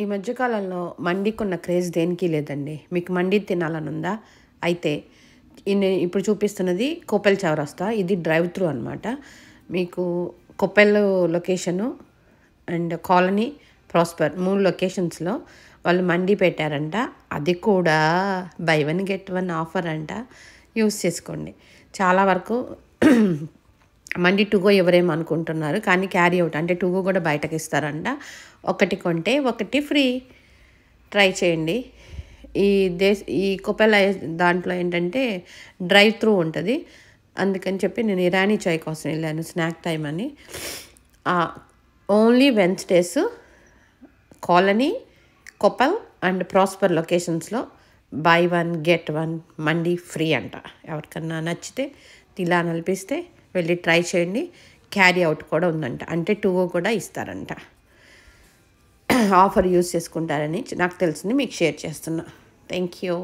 ఈ మధ్య కాలంలో మండికున్న క్రేజ్ దేనికి లేదండి. మీకు మండి తినాలని ఉందా? అయితే ఇప్పుడు చూపిస్తున్నది కోపెల్ చౌరస్తా. ఇది డ్రైవ్ త్రూ అనమాట. మీకు కోపెల్ లొకేషను అండ్ కాలనీ, ప్రాస్పర్ 3 లొకేషన్స్లో వాళ్ళు మండి పెట్టారంట. అది కూడా బై 1 గెట్ 1 ఆఫర్ అంట. యూస్ చేసుకోండి. చాలా వరకు మండి టు గో ఎవరేమో అనుకుంటున్నారు, కానీ క్యారీ అవుట్ అంటే టు గో కూడా బయటకు ఇస్తారంట. ఒకటి కొంటే ఒకటి ఫ్రీ. ట్రై చేయండి. ఈ కొపెల్ దాంట్లో ఏంటంటే డ్రైవ్ త్రూ ఉంటుంది. అందుకని చెప్పి నేను ఇరానీ చాయ్ కోసం వెళ్ళాను, స్నాక్ టైం అని. Only Wednesdays Colony, Coppell and Prosper లొకేషన్స్లో బై 1 గెట్ 1 మండి ఫ్రీ అంట. ఎవరికన్నా నచ్చితే ఇలా అనిపిస్తే వెళ్ళి ట్రై చేయండి. క్యారీ అవుట్ కూడా ఉందంట, అంటే టు గో కూడా ఇస్తారంట. ఆఫర్ యూస్ చేసుకుంటారని నాకు తెలిసింది, మీకు షేర్ చేస్తున్నా. Thank you.